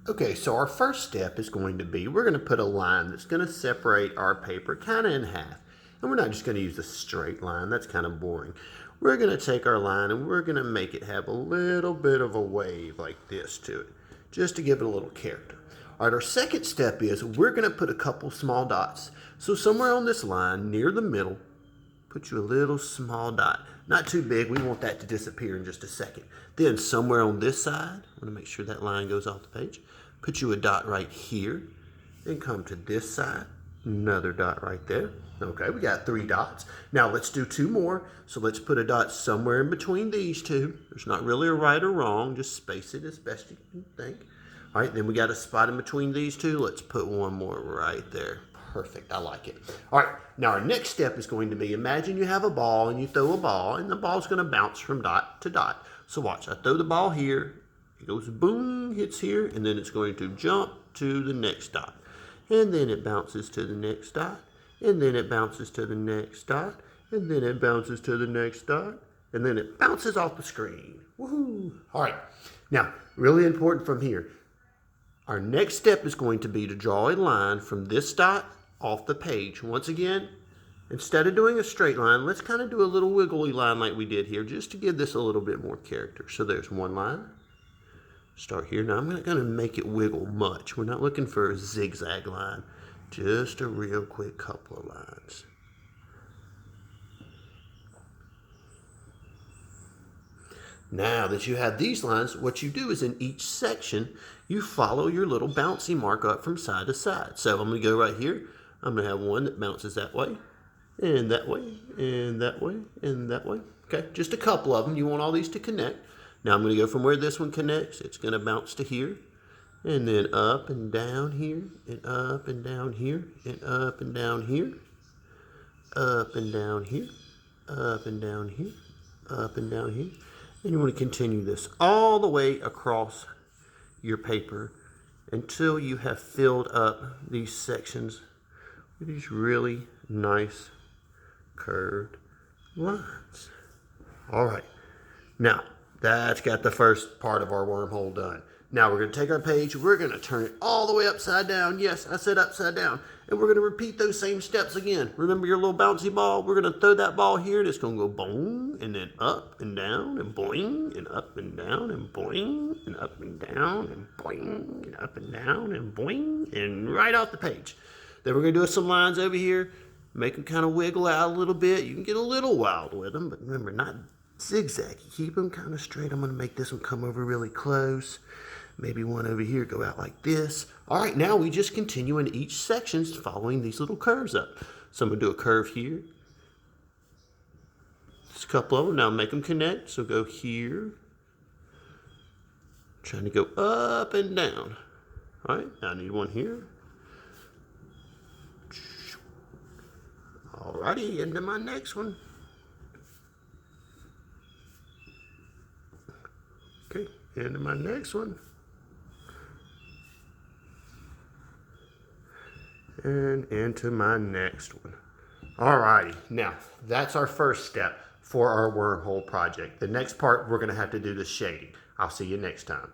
Okay, so our first step is going to be, we're going to put a line that's going to separate our paper kind of in half. And we're not just going to use a straight line, that's kind of boring. We're going to take our line and we're going to make it have a little bit of a wave like this to it, just to give it a little character. All right, our second step is we're going to put a couple small dots. So somewhere on this line, near the middle, put you a little small dot. Not too big, we want that to disappear in just a second. Then somewhere on this side, I want to make sure that line goes off the page. Put you a dot right here. Then come to this side, another dot right there. Okay, we got 3 dots. Now let's do 2 more. So let's put a dot somewhere in between these 2. There's not really a right or wrong, just space it as best you can think. All right, then we got a spot in between these 2. Let's put one more right there. Perfect, I like it. All right, now our next step is going to be, imagine you have a ball and you throw a ball and the ball's going to bounce from dot to dot. So watch, I throw the ball here, it goes boom, hits here, and then it's going to jump to the next dot. And then it bounces to the next dot, and then it bounces to the next dot, and then it bounces to the next dot, and then it bounces off the screen. Woohoo! All right, now, really important from here. Our next step is going to be to draw a line from this dot off the page. Once again, instead of doing a straight line, let's kind of do a little wiggly line like we did here, just to give this a little bit more character. So there's one line. Start here. Now I'm not going to make it wiggle much. We're not looking for a zigzag line. Just a real quick couple of lines. Now that you have these lines, what you do is in each section, you follow your little bouncy mark up from side to side. So I'm going to go right here. I'm going to have one that bounces that way, and that way, and that way, and that way. Okay, just a couple of them. You want all these to connect. Now I'm going to go from where this one connects. It's going to bounce to here, and then up and down here, and up and down here, and up and down here, up and down here, up and down here, up and down here. And you want to continue this all the way across your paper until you have filled up these sections with these really nice curved lines. All right, now that's got the first part of our wormhole done. Now we're going to take our page, we're going to turn it all the way upside down. Yes, I said upside down. And we're going to repeat those same steps again. Remember your little bouncy ball? We're going to throw that ball here, and it's going to go boom, and then up and down, and boing, and up and down, and boing, and up and down, and boing, and up and down, and boing, and right off the page. Then we're going to do some lines over here, make them kind of wiggle out a little bit. You can get a little wild with them, but remember, not zigzag. Keep them kind of straight. I'm going to make this one come over really close. Maybe one over here go out like this. All right, now we just continue in each section following these little curves up. So I'm going to do a curve here. Just a couple of them. Now make them connect. So go here. Trying to go up and down. All right, now I need one here. All righty, into my next one. Okay, into my next one. And into my next one. Alrighty, now that's our first step for our wormhole project. The next part, we're going to have to do the shading. I'll see you next time.